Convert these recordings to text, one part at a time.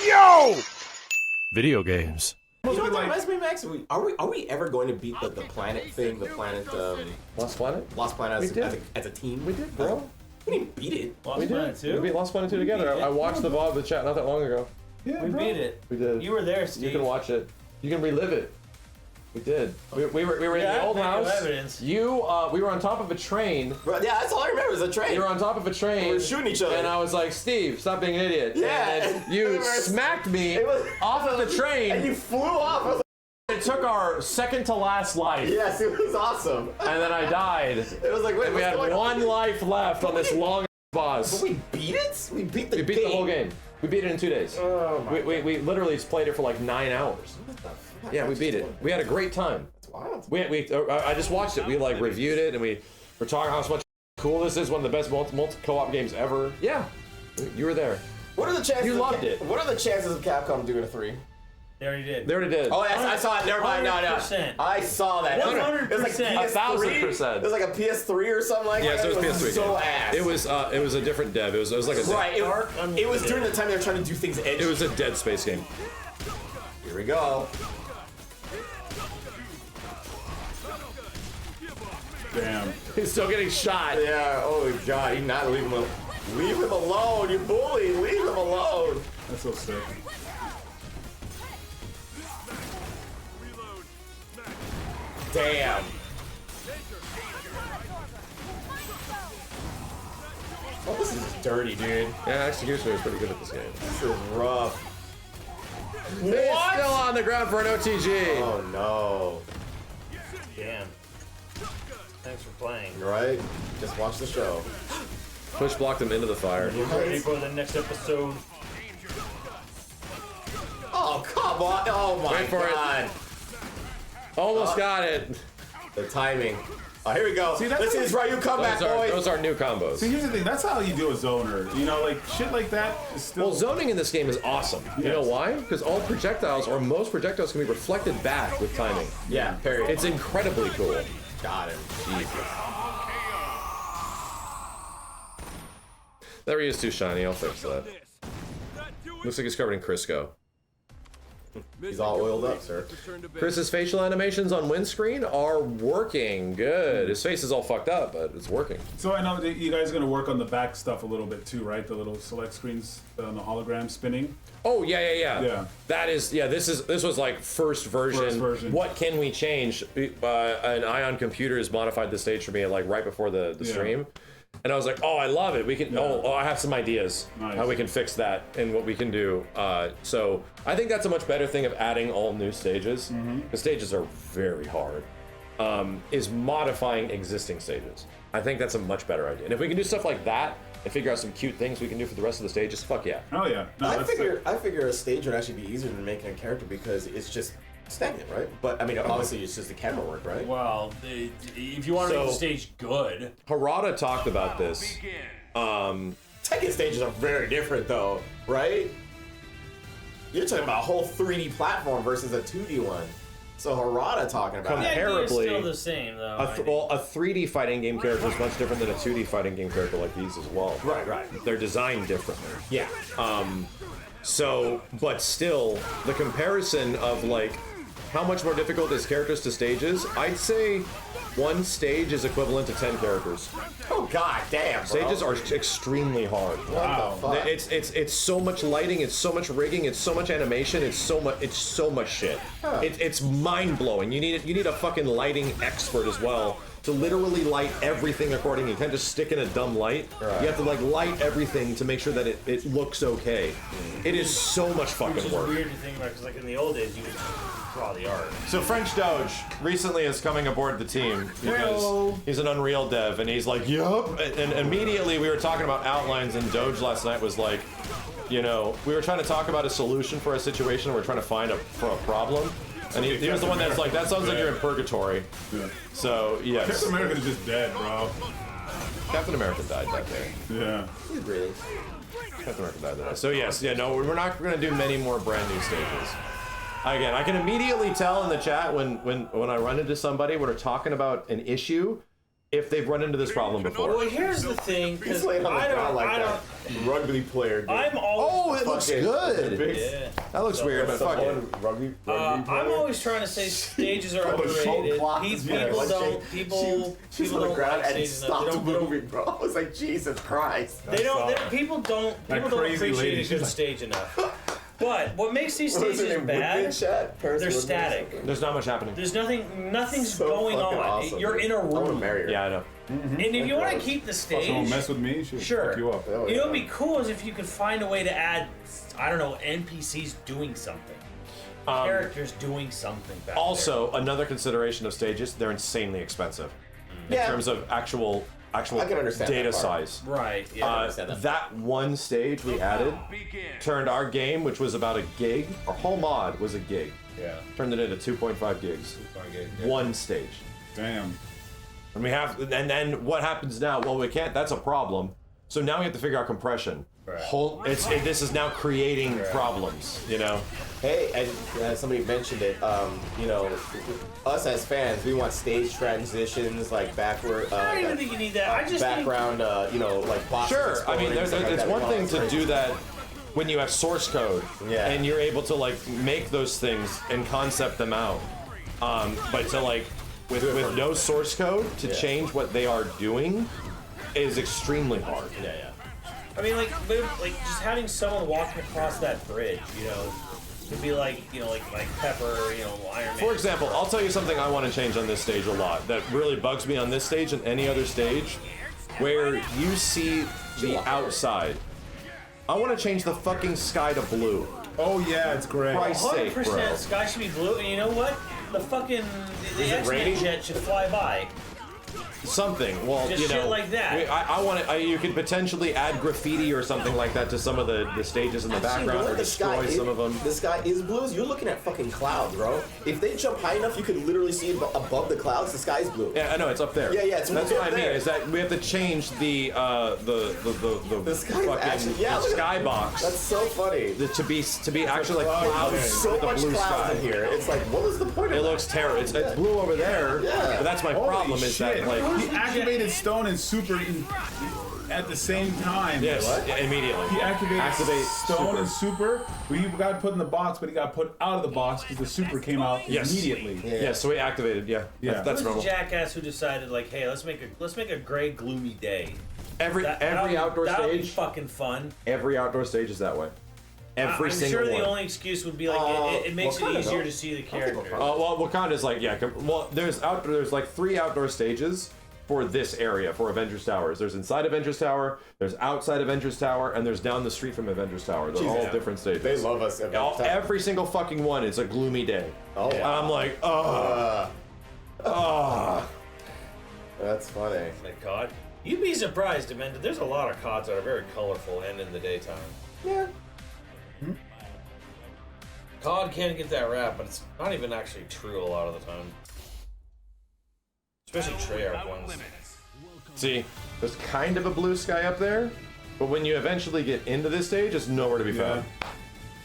Yo! Video games. You know what that reminds me, Max? Are we ever going to beat the planet thing? The planet, Lost Planet? Lost Planet as a team? We did, bro. We didn't beat it. Lost Planet 2? We beat Lost Planet 2 together. I watched the VOD with chat not that long ago. Yeah, we beat it. We did. You were there, Steve. You can watch it. You can relive it. We did. We were in the old house. Evidence. We were on top of a train. Bro, yeah, that's all I remember is a train. You were on top of a train. We were shooting each other. And I was like, Steve, stop being an idiot. Yeah. And you smacked me off of the train. And you flew off. I was It took our second to last life. yes, it was awesome. And then I died. It was like, wait, And we had one life left on this long boss. But we beat it? We beat the game. We beat the whole game. We beat it in 2 days. Oh my we literally just played it for like 9 hours. What the fuck? Yeah, we beat it. We had a great time. That's wild. I just watched it. We like reviewed it and we were talking how much cool this is. One of the best multi co-op games ever. Yeah, you were there. What are the chances? You loved it. What are the chances of Capcom doing a 3? They already did. They already did. Oh, yes, I saw it. Never mind. No. 100%. I saw that. 100%. It was like PS3. 1000%. It was like a PS3 or something like that. Yeah, so it was PS3. So ass. It was a different dev. It was like a right. It was during the time they were trying to do things edgy. it was a Dead Space game. Here we go. Damn. He's still getting shot. Yeah. Oh God. You not leave him alone. Leave him alone. You bully. Leave him alone. That's so sick. Damn. Oh, this is dirty, dude. Yeah, execution was pretty good at this game. This is rough. It's still on the ground for an OTG. Oh no. Damn. Thanks for playing. Right? Just watch the show. Push blocked him into the fire. Get ready for the next episode. Oh come on! Oh my Wait for it. God! Almost got it. The timing. Oh, here we go. See, that's This is Ryu comeback, boys. Those are new combos. See, here's the thing. That's how you do a zoner. You know, like shit like that is still. Well, zoning in this game is awesome. You know why? Because all projectiles, or most projectiles, can be reflected back with timing. Yeah, period. It's incredibly cool. Got him. Jesus. That Ryu's too shiny. I'll fix that. Looks like he's covered in Crisco. He's all oiled up, sir. Chris's facial animations on windscreen are working. Good. His face is all fucked up, but it's working. So I know that you guys are gonna work on the back stuff a little bit too, right? The little select screens on the hologram spinning. Oh yeah. Yeah. That is This was like first version. First version. What can we change? An Ion Computers modified the stage for me like right before the stream. And I was like, oh, I love it. We can. Oh, I have some ideas how we can fix that and what we can do. So I think that's a much better thing of adding all new stages. The stages are very hard. Is modifying existing stages. I think that's a much better idea. And if we can do stuff like that and figure out some cute things we can do for the rest of the stages, fuck yeah. Oh yeah. No, I figure a stage would actually be easier than making a character because it's just stagnant, right? But I mean, obviously, it's just the camera work, right? Well, if you want to make the stage good. Harada talked about this. Tekken stages are very different, though, right? You're talking about a whole 3D platform versus a 2D one. So Harada talking about The it. idea is Comparably, still the same, though. a 3D fighting game character is much different than a 2D fighting game character like these as well. Right. They're designed differently. Yeah. So, but still, the comparison of like how much more difficult is characters to stages, I'd say one stage is equivalent to 10 characters. Oh god damn, bro. Stages are extremely hard. What the fuck? It's so much lighting, it's so much rigging, it's so much animation, it's so much shit. It's mind blowing. You need a fucking lighting expert as well to literally light everything accordingly. You can't just stick in a dumb light. Right. You have to like light everything to make sure that it looks okay. It is so much fucking Which is work. weird to think about, because like in the old days, you would draw the art. So French Doge recently is coming aboard the team because he's an Unreal dev, and he's like, yup. And immediately we were talking about outlines, and Doge last night was like, you know, we were trying to talk about a solution for a situation, we're trying to find a problem. And he was the one that's like, that sounds like you're in purgatory. Yeah. So, yes. Captain America's just dead, bro. Captain America died that day. Yeah. Really? Captain America died that day. So, yes, no, we're not going to do many more brand new stages. Again, I can immediately tell in the chat when I run into somebody when we're talking about an issue if they've run into this problem before. Well, here's the thing, He's because laying on the I ground like don't. that. Rugby player. Dude. I'm always. Oh, it looks Fucking- good. Yeah. That looks weird, but fuck it. Rugby I'm player. always trying to say stages are Bro, so underrated. clocked, People man. Like, don't. People she's people on the don't ground like and stages enough. stopped moving, bro. I was like, Jesus Christ. They don't. That's People don't. That People don't crazy appreciate lady, a she's good like- stage enough. But what makes these What was her stages name? bad? Woodman Chat? Paris They're Woodman or static. something? There's not much happening. There's nothing's So going fucking on. awesome, You're dude. in a I want to room. marry her. Yeah, I know. And if you want to keep the Someone stage, mess with me, she'll Sure. fuck you up. Oh, you know yeah. what'd be cool is if you could find a way to add, I don't know, NPCs doing something. Characters doing something back Also, another consideration of stages, they're insanely expensive. In Yeah. terms of actual I can understand data that part. size. there. Right, yeah. understand that. That one stage we added turned our game, which was about a gig, our whole mod was a gig, Yeah. turned it into 2.5 gigs. One stage. Damn. And we have, and then what happens now? Well, we can't. That's a problem. So now we have to figure out compression. Right. This is now creating problems. You know. Hey, and somebody mentioned it. You know, us as fans, we want stage transitions, like backward. I don't even think you need that. I just background. You know, like boxes. Sure. I mean, exploding, stuff like it's that. one Oh, thing it's to crazy. do that when you have source code, Yeah. and you're able to like make those things and concept them out. But to like with no source code to change what they are doing is extremely hard. Yeah. I mean, like just having someone walking across that bridge, you know, could be like, you know, like Pepper, you know, Iron Man. For example, I'll tell you something I want to change on this stage a lot that really bugs me on this stage and any other stage where you see the outside. I want to change the fucking sky to blue. Oh yeah, it's great. Christ's sake, 100% bro. sky should be blue, and you know what? The fucking the it X-Men raining? jet should fly by. Something. Well, Just you know, shit like that. I want to. You could potentially add graffiti or something like that to some of the stages in the Actually, background, you know or what? destroy some of them. The sky is blue. You're looking at fucking clouds, bro. If they jump high enough, you could literally see above the clouds. The sky is blue. Yeah, I know it's up there. Yeah, it's That's way what up I mean. there. Is that we have to change the sky is fucking actually- yeah, the look at sky that. box That's so funny. to be actually like clouds There's so with a much blue clouds sky. in here. It's like, what was the point of It that? looks terrible. It's blue over there. Yeah. But that's my Holy problem. Is shit. that like He activated Stone and Super at the same time. yes, What? yeah, immediately. He activated Activate Stone Super. and Super. He got put in the box, but he got put out of the box because the Super came out Yes. immediately. Yeah, so we activated. Yeah, Yeah. That's Who's the normal. jackass who decided like, hey, let's make a gray gloomy day? Every outdoor that'll be stage, fucking fun. every outdoor stage is that way. Every I'm single sure one. the only excuse would be like it makes it Wakanda, easier though. to see the think characters. Wakanda. Well, Wakanda's like there's like 3 outdoor stages for this area for Avengers Towers. There's inside Avengers Tower, there's outside Avengers Tower, and there's down the street from Avengers Tower. They're all Yeah. different stages. They love us. Every single fucking one is a gloomy day. Oh, And wow. I'm like, oh, That's funny. Like COD. You'd be surprised, Amanda. There's a lot of CODs that are very colorful and in the daytime. Yeah. COD can get that rap, but it's not even actually true a lot of the time. Especially Treyarch ones. see, there's kind of a blue sky up there, but when you eventually get into this stage, it's nowhere to be Yeah. found.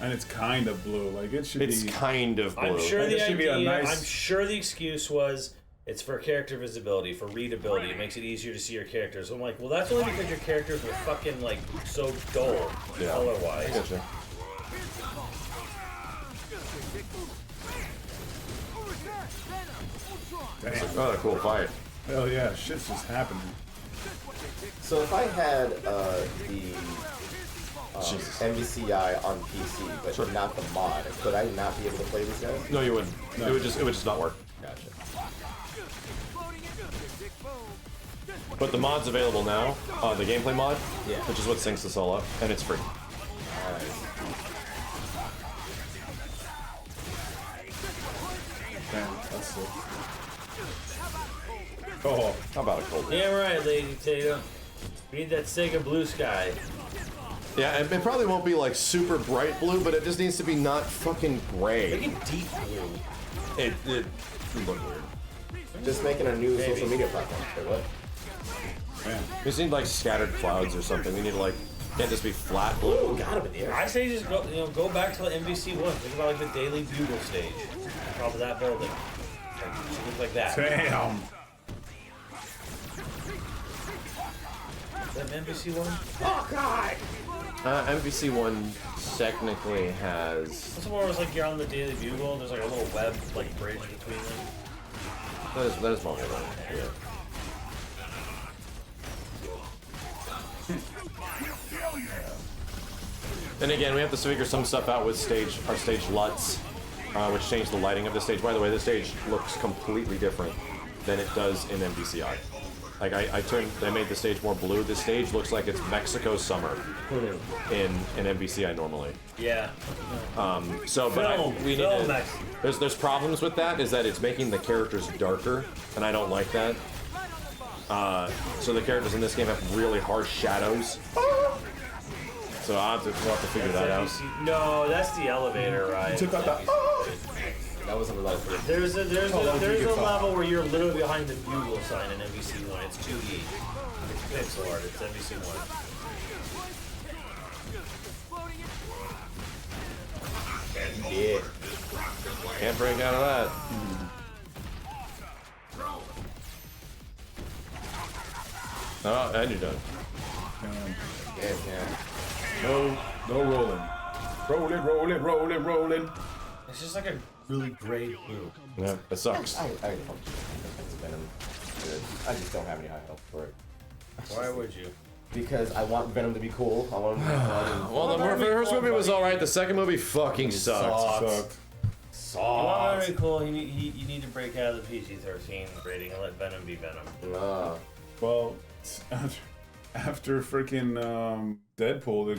And it's kind of blue. Like it should It's be. kind of blue. I'm sure It the should be a idea. nice- I'm sure the excuse was it's for character visibility, for readability. It makes it easier to see your characters. I'm like, well, that's only because your characters were fucking like so dull Yeah. color wise. Gotcha. Damn. Oh, cool fight. Hell yeah, shit's just happening. So if I had the MVCI on PC, but not the mod, could I not be able to play these guys? No, you wouldn't. No. It would just not work. Gotcha. But the mod's available now. The gameplay mod, Yeah. which is what syncs this all up, and it's free. Alright. Damn, that's sick. Oh, How about a cold? Damn right, Lady Tatum. We need that Sega Blue Sky. Yeah, and it probably won't be like super bright blue, but it just needs to be not fucking Make gray. it deep blue. It would look weird. Just making a new social media platform. Wait, what? man. We just need like scattered clouds or something. We need to like can't just be flat blue. Oh, got him in here. I say just go back to the MVC one. Think about like the Daily Bugle stage. Top of that building. Like, it looks like that. Damn. That NPC one? Oh god! MVC1 technically has. That's the one where it's like you're on the Daily Bugle and there's like a little web like bridge between them. That is multiple. Yeah. And again, we have to figure some stuff out with our stage LUTs, which change the lighting of the stage. By the way, this stage looks completely different than it does in MVCI. Like I made the stage more blue. This stage looks like it's Mexico summer in MVCI normally. Yeah. We need to. There's problems with that. Is that it's making the characters darker, and I don't like that. So the characters in this game have really harsh shadows. So we'll have to figure that out. No, that's the elevator ride. Took out the. That wasn't a lot of There's a level where you're literally behind the bugle sign in MVC1. It's 2D. It's pixel art. It's MVC1. Yeah. Can't break out of that. Oh, and you're done. Yeah. No rolling. Rolling. It's just like a really great blue. Yeah, it sucks. I Venom. I just don't have any high hopes for it. Why would you? Because I want Venom to be cool. I want him to be fun. Well, the first movie was alright. The second movie fucking sucked. You want Venom to be cool, you need to break out of the PG-13 rating and let Venom be Venom. Well, after freaking Deadpool,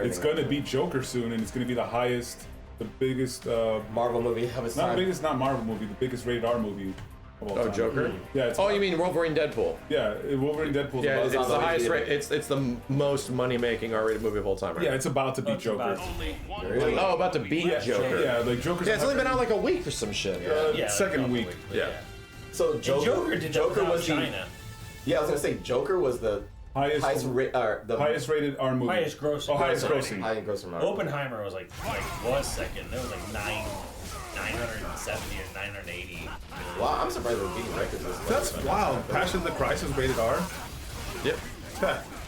it's gonna be Joker soon, and it's gonna be the biggest Marvel movie of its time. not Marvel movie, the biggest rated R movie of all time. Joker? Yeah. You mean Wolverine Deadpool? Yeah, Wolverine Deadpool's Yeah, about it's the highest rate. It's the most money-making R-rated movie of all time, right? Yeah, it's about to beat Joker. Really? Oh, about to beat Joker. Yeah, like Joker's. Yeah, it's only been out like a week or some shit. Second week. Yeah. So Joker did Joker was China. Yeah, I was gonna say Joker was the highest rated R movie. Highest grossing. Oh, highest grossing. High grossing Marvel. Oppenheimer was was second. There was like 970 or 980. Wow, I'm surprised they're beating records this way. That's wild. Passion of the Christ was rated R. Yep.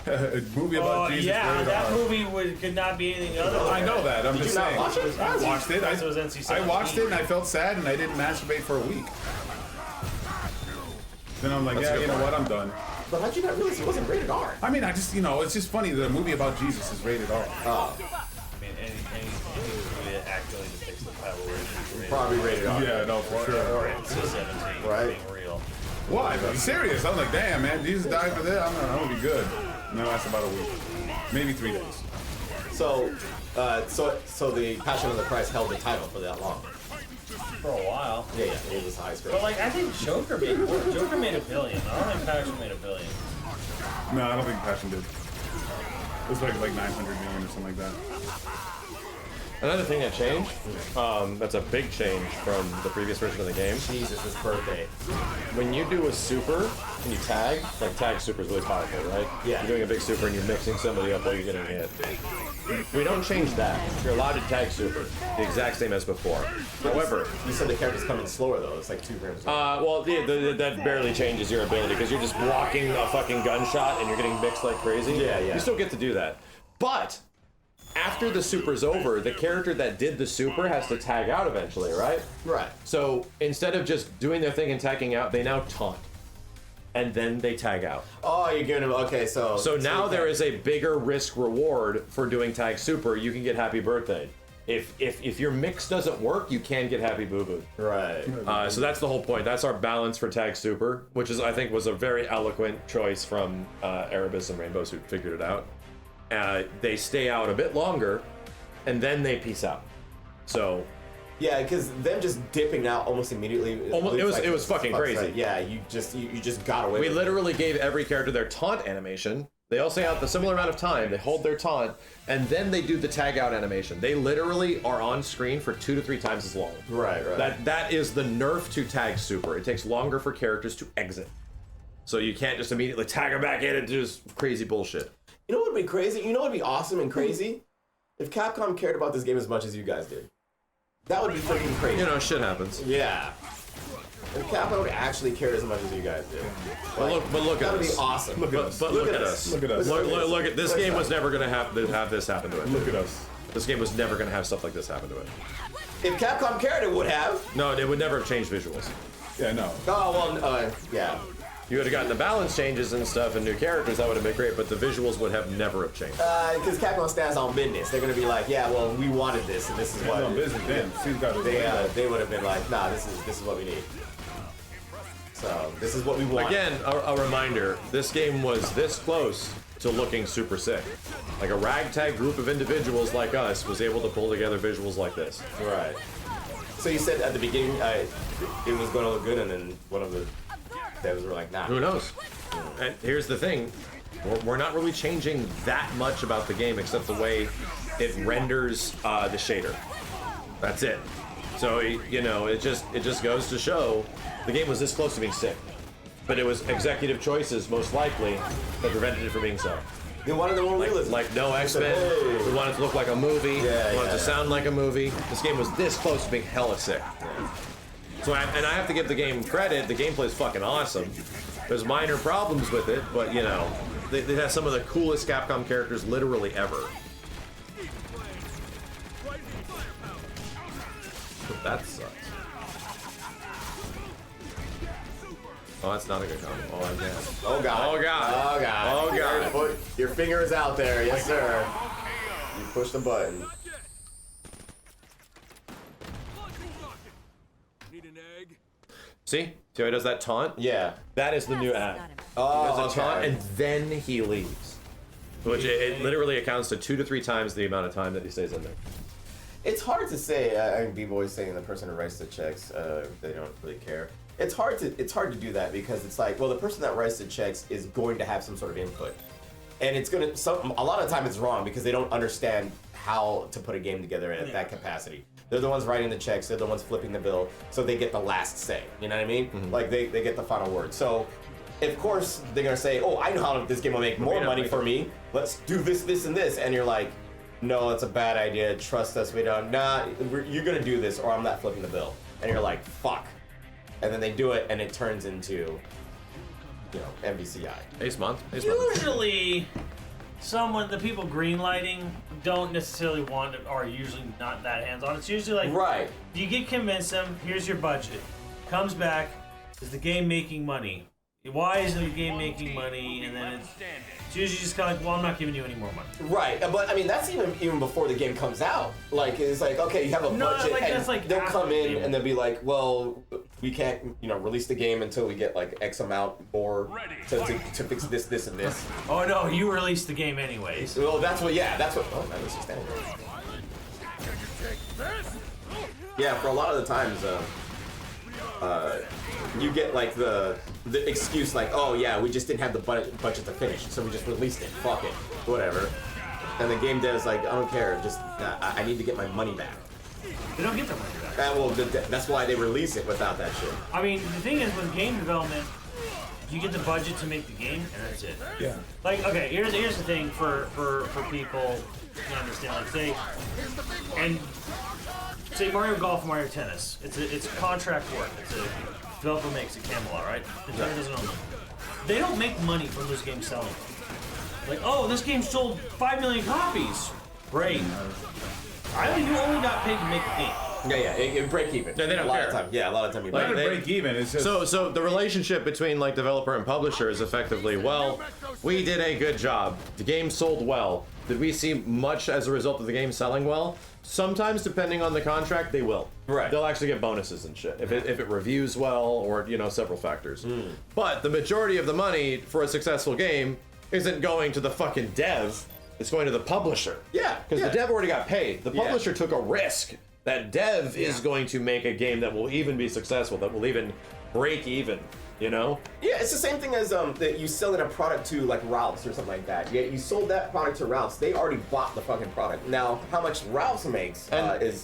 A movie about Jesus. Yeah, rated that R. movie could not be anything other. I know that. I'm just saying. watch it? I watched it. It was NC-17. I watched it and I felt sad and I didn't masturbate for a week. Then I'm like, you know what? I'm done. But how'd you not realize it wasn't rated R? I mean, it's just funny that a movie about Jesus is rated R. Oh, I mean, any movie that actually depicts the Bible is probably rated R. Yeah, no, for sure. or NC-17 Right. being real. Why? I'm serious. I was like, damn, man, Jesus died for that. I'm gonna be good. No, that's about a week, maybe 3 days. So the Passion of the Christ held the title for that long. For a while. Yeah, it was the highest But grossing. I think Joker made more. Joker made $1 billion. I don't think Passion made $1 billion. No, I don't think Passion did. It was like 900 million or something like that. Another thing that changed, that's a big change from the previous version of the game. Jesus' birthday. When you do a super and you tag, like tag super is really powerful, right? Yeah. You're doing a big super and you're mixing somebody up while you're getting hit. We don't change that. You're allowed to tag super, the exact same as before. However, You said the character's coming slower though. It's like 2 frames. that barely changes your ability because you're just blocking a fucking gunshot and you're getting mixed like crazy. Yeah. You still get to do that. But after the super's over, the character that did the super has to tag out eventually, right? Right. So instead of just doing their thing and tagging out, they now taunt. And then they tag out. Oh, you're giving him. Okay, so now there is a bigger risk reward for doing tag super. You can get happy birthday. If your mix doesn't work, you can get happy boo boo. Right. So that's the whole point. That's our balance for tag super, which I think was a very eloquent choice from Erebus and Rainbows who figured it out. They stay out a bit longer, and then they peace out. So. Yeah, because them just dipping out almost immediately. It was fucking crazy. Yeah, you just got away. We with literally gave every character their taunt animation. They all stay out the similar amount of time. They hold their taunt, and then they do the tag out animation. They literally are on screen for 2 to 3 times as long. Right. That is the nerf to tag super. It takes longer for characters to exit. So you can't just immediately tag them back in and do this crazy bullshit. You know what would be crazy? You know what would be awesome and crazy? If Capcom cared about this game as much as you guys did. That would be freaking crazy. You know, shit happens. Yeah. And Capcom actually cared as much as you guys do. But look at That would us. be awesome. But look at us. Look at us. Look at this game was never gonna have this happen to it. Look at us. This game was never gonna have stuff like this happen to it. If Capcom cared, it would have. No, it would never have changed visuals. Yeah, no. Oh, well, yeah. You would have gotten the balance changes and stuff and new characters, that would have been great, but the visuals would have never have changed. Because Capcom stands on business. They're going to be like, yeah, well, we wanted this, and this is what... No business, damn. Seems got it. They would have been like, nah, this is what we need. So, this is what we want. Again, a reminder, this game was this close to looking super sick. Like a ragtag group of individuals like us was able to pull together visuals like this. Right. So you said at the beginning it was going to look good, and then one of the devs were like, nah. Who knows? And here's the thing, we're not really changing that much about the game except the way it renders the shader. That's it. So, you know, it just goes to show the game was this close to being sick. But it was executive choices, most likely, that prevented it from being so. They wanted the more realism. Like no X-Men, hey. we wanted it to look like a movie, Yeah, we wanted it yeah. to sound like a movie. This game was this close to being hella sick. So, I have to give the game credit, the gameplay is fucking awesome. There's minor problems with it, but you know, they have some of the coolest Capcom characters literally ever. But that sucks. Oh, that's not a good combo. Oh, I guess. Oh, God. Oh, God. Oh, God. Oh, God. Put your finger is out there. Yes, sir. You push the button. See how he does that taunt? Yeah. That is the new ad. Oh, He does a taunt okay. and then he leaves. Which it literally accounts to 2 to 3 times the amount of time that he stays in there. It's hard to say. I mean, people always saying the person who writes the checks, they don't really care. It's hard to do that because it's like, well, the person that writes the checks is going to have some sort of input, and it's gonna. A lot of the time, it's wrong because they don't understand how to put a game together at that capacity. They're the ones writing the checks. They're the ones flipping the bill, so they get the last say. You know what I mean? Mm-hmm. Like they get the final word. So, of course, they're gonna say, "Oh, I know how this game will make more money for me. Let's do this, this, and this." And you're like, "No, it's a bad idea. Trust us. We don't. Nah, you're gonna do this, or I'm not flipping the bill." And you're like, "Fuck." And then they do it, and it turns into, you know, MVCI. Ace Month. Usually, the people greenlighting don't necessarily want it, are usually not that hands-on. It's usually like, Right. you get convinced them, here's your budget. Comes back, is the game making money? Why is the game making money? And then it's usually just kind of like, well, I'm not giving you any more money. Right, but I mean that's even before the game comes out. Like it's like, okay, you have a budget, like, and that's like they'll after come the in game. and they'll be like, well, we can't, you know, release the game until we get like X amount more to fix this, this, and this. Oh no, you released the game anyways. Well, that's what. Oh, man, this is standing. Yeah, for a lot of the times, you get like the excuse like, oh yeah, we just didn't have the budget to finish, so we just released it. Fuck it, whatever. And the game dev's like, I don't care, just I need to get my money back. They don't get their money back. Well, that's why they release it without that shit. I mean, the thing is with game development, you get the budget to make the game, and that's it. Yeah. Like, okay, here's the thing for people to understand. Like, say Mario Golf, Mario Tennis. It's contract work. It's a developer makes it Camelot, right? The developer doesn't own them. They don't make money from those games selling. Like, oh, this game sold 5 million copies. Great. I mean, you only got paid to make the game. Yeah, it break even. Yeah, they don't a lot care. of time. Yeah, a lot of time you Like, break Not they- to break even. It's just So the relationship between like developer and publisher is effectively, well, we did a good job. The game sold well. Did we see much as a result of the game selling well? Sometimes, depending on the contract, they will. Right. They'll actually get bonuses and shit if it reviews well, or you know, several factors. But the majority of the money for a successful game isn't going to the fucking dev. It's going to the publisher. Yeah, Because yeah. the dev already got paid. The Yeah. publisher took a risk. That dev is going to make a game that will even be successful, that will even break even, you know? Yeah, it's the same thing as that you selling a product to like Ralph's or something like that. Yeah, you sold that product to Ralph's. They already bought the fucking product. Now, how much Ralph's makes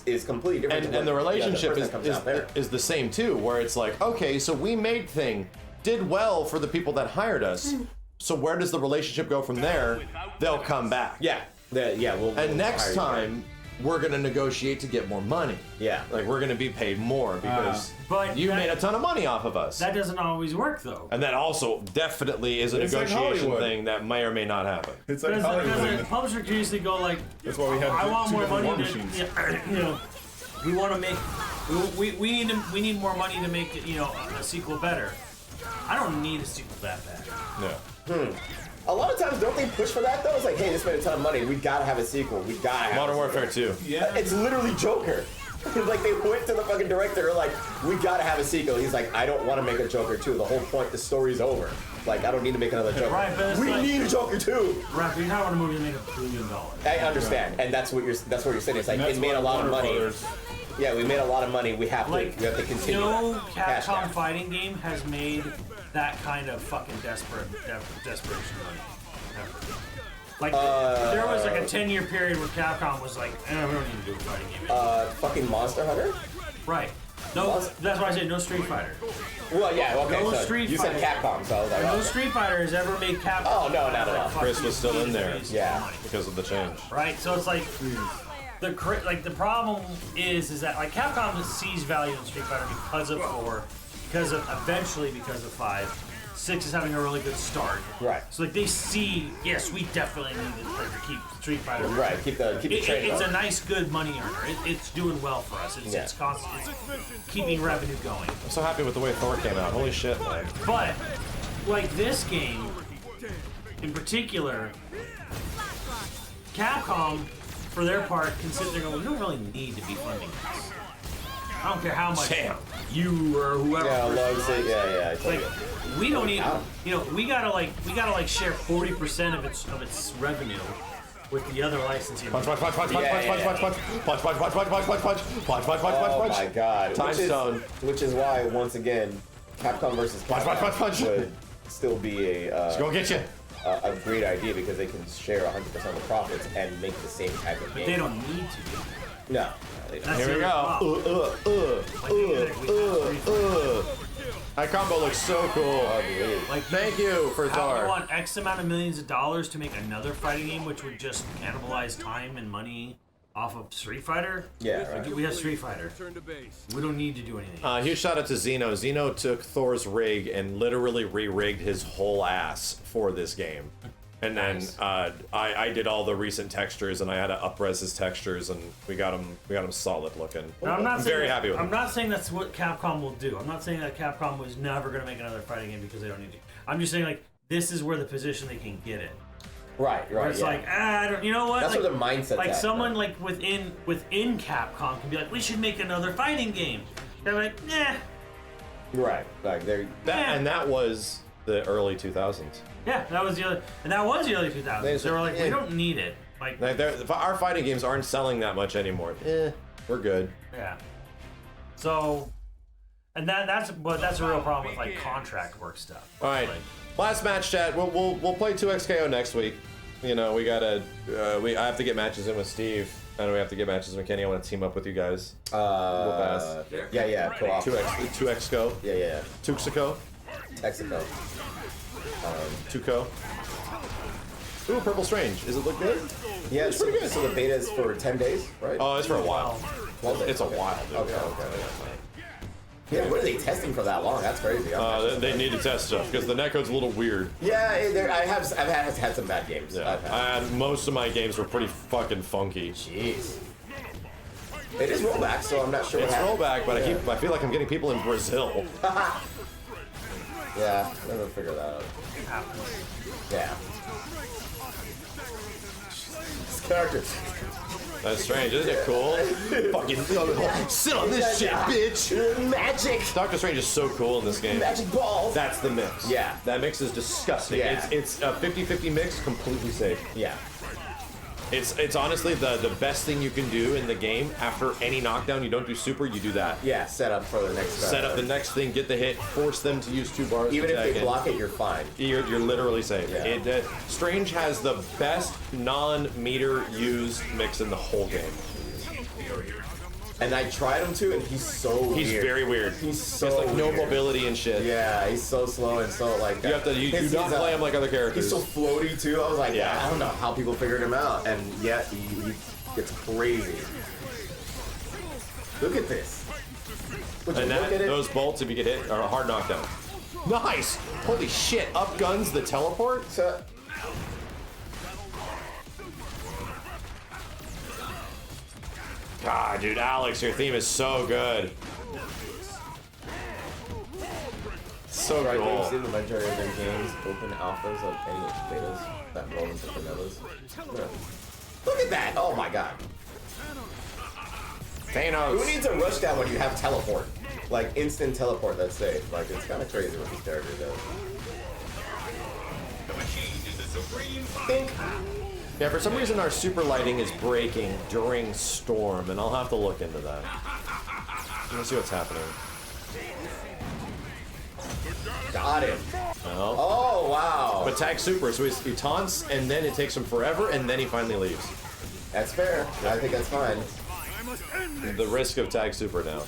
is completely different. to And the what relationship person that comes out there. is the same too, where it's like, okay, so we made thing, did well for the people that hired us. So where does the relationship go from there? They'll come back. Yeah, we'll And next hire you. time, we're gonna negotiate to get more money. Yeah. Like we're gonna be paid more because But you that- made a ton of money off of us. That doesn't always work though. And that also definitely is a It's like negotiation Hollywood. thing that may or may not happen. It's like Because a Hollywood. publisher can usually go like, That's why we have I want two more different money war to, machines. you know, we want to make, we need more money to make, you know, a sequel better. I don't need a sequel that bad. Yeah. A lot of times, don't they push for that though? It's like, hey, this made a ton of money. We gotta have a sequel. We gotta have Modern a sequel. Warfare 2. Yeah. It's literally Joker. Like they went to the fucking director, like, we gotta have a sequel. He's like, I don't want to make a Joker 2. The whole point, the story's over. Like, I don't need to make another Joker. Right, but it's we like- need a Joker 2. Right, but you're not want a movie to make $1 billion. I understand, and that's what you're saying. It's like And that's it made why a lot of Warner money. Brothers- Yeah, we made a lot of money. We have Like, to continue. no Cash Capcom down. fighting game has made that kind of fucking desperation money. Ever. Like, there was like a 10-year period where Capcom was like, we don't need to do a fighting game. Fucking Monster Hunter. Right. No, that's why I said no Street Fighter. Well, yeah, okay. No So Street you said Fighter. Capcom, so I was like, No oh, Street Fighter has ever made Capcom. Oh, no, not at all. fuck Chris you, was still you in need to there. waste Yeah. money. Because of the change. Right. So it's like the problem is that like Capcom sees value in Street Fighter because of 4, because of 5. 6 is having a really good start. Right. So like they see, yes, we definitely need to keep Street Fighter. right. Keep the train It's going. a nice, good money earner. It's doing well for us. It's, Yeah. it's constant. It's keeping revenue going. I'm so happy with the way Thor came out. Holy shit, man. But like this game, in particular, Capcom, for their part, can sit there and go, we don't really need to be funding this. I don't care how much Damn. you or whoever. Yeah, loves it. Yeah, I tell Like, you. we don't need, you know, we gotta share 40% of its revenue with the other licensing. Punch, punch, punch, punch, punch, Yeah, punch, yeah, punch, punch, punch, punch, punch, punch, punch, punch, punch, punch, punch, punch, punch, Oh punch. my god. Time stone. Which is why, once again, Capcom versus Punch, punch, punch, Capcom punch. would still be Go get you. a great idea because they can share 100% of the profits and make the same type of game. They don't need to. No. They don't. That's Here we the go. problem. Like, we have That combo looks so cool. Ugly. Like, Thank you for how they Thor. want X amount of millions of dollars to make another fighting game, which would just cannibalize time and money off of Street Fighter. Yeah, right. We have Street Fighter. We don't need to do anything. Huge shout out to Zeno. Zeno took Thor's rig and literally re-rigged his whole ass for this game. And then I did all the recent textures and I had to up-res his textures and we got him solid looking. Now, I'm very happy with I'm him. not saying that's what Capcom will do. I'm not saying that Capcom was never going to make another fighting game because they don't need to. I'm just saying like this is where the position they can get in. Right, Where right. it's Yeah. like I don't. You know what? That's like, where the mindset's like at, someone though. like within Capcom can be like, we should make another fighting game. They're like, nah. Right. Like they're. And that was the early 2000s. Yeah, that was the other, and that was the early 2000s. They were like, we don't need it. Like, Like our fighting games aren't selling that much anymore. We're good. yeah. So, and that's a real problem with like contract work stuff. All right, Like, last match, chat. We'll play 2XKO next week. You know, we gotta I have to get matches in with Steve, and we have to get matches with Kenny. I want to team up with you guys. pass. Yeah, co-op. 2XKO, Yeah. 2XKO, Texaco. 2KO. Ooh, Purple Strange. Does it look good? Yeah, it's pretty good. So the beta is for 10 days, right? Oh, it's for a while. 12 days. It's a while, dude. Okay. Yeah, what are they testing for that long? That's crazy. They need to test stuff because the netcode's a little weird. Yeah, I've had some bad games. Yeah, most of my games were pretty fucking funky. Jeez. It is rollback, so I'm not sure It's what happened. rollback, but I feel like I'm getting people in Brazil. Yeah, I'm gonna figure that out. Yeah. This character. That's strange, isn't it cool? Fucking sit on this shit, bitch. Magic. Doctor Strange is so cool in this game. Magic balls. That's the mix. Yeah. That mix is disgusting. Yeah. It's a 50-50 mix, completely safe. Yeah. It's honestly the best thing you can do in the game. After any knockdown, you don't do super, you do that. Yeah, set up for the next. Set up the next thing, get the hit, force them to use 2 bars. Even to if they attack block it, you're fine. You're literally safe. Yeah. Strange has the best non-meter used mix in the whole game. And I tried him too, and he's so He's weird. very weird. He's so He has like no weird. mobility and shit. Yeah, he's so slow and so like. You have to you do not play him like other characters. He's so floaty too. I was like, Yeah. I don't know how people figured him out, and yet It's crazy. Look at this. Would you And look at it? those bolts, if you get hit, are a hard knockdown. Nice! Holy shit, up guns the teleport? So, God, dude, Alex, your theme is so good. So right, cool. you've seen the majority of their games open alphas of any betas that roll into vanillas. Yeah. Look at that! Oh my god. Thanos. Who needs a rushdown when you have teleport? Like instant teleport, let's say. Like it's kind of crazy what this character does. Think. Yeah, for some reason our super lighting is breaking during storm, and I'll have to look into that. Let's see what's happening. Got him. No. Oh wow. But tag super, so he taunts, and then it takes him forever, and then he finally leaves. That's fair. I think that's fine. The risk of tag super now.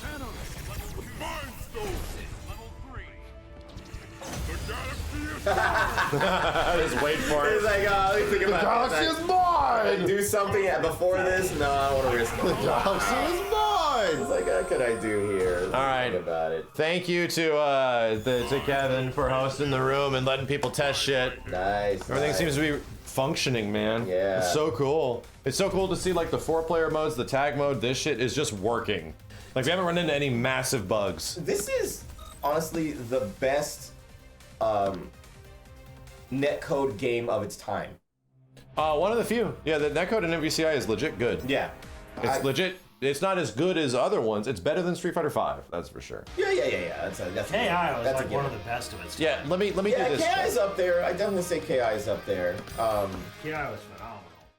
Just wait for It's it. like, let me think about it. is mine! Do something before this? No, I don't want to risk it. Galaxy is mine! It's like, what could I do here? All right. Think about it. Thank you to Kevin for hosting the room and letting people test shit. Nice. Everything nice. seems to be functioning, man. Yeah. It's so cool. It's so cool to see like the 4-player modes, the tag mode, this shit is just working. Like we haven't run into any massive bugs. This is honestly the best netcode game of its time. One of the few. Yeah, the netcode in MVCI is legit good. Yeah. It's legit. It's not as good as other ones. It's better than Street Fighter V, that's for sure. Yeah. That's KI was that's like one of the best of its time. Yeah, let me Yeah, do this. KI is up there. I definitely say KI is up there. KI was fun.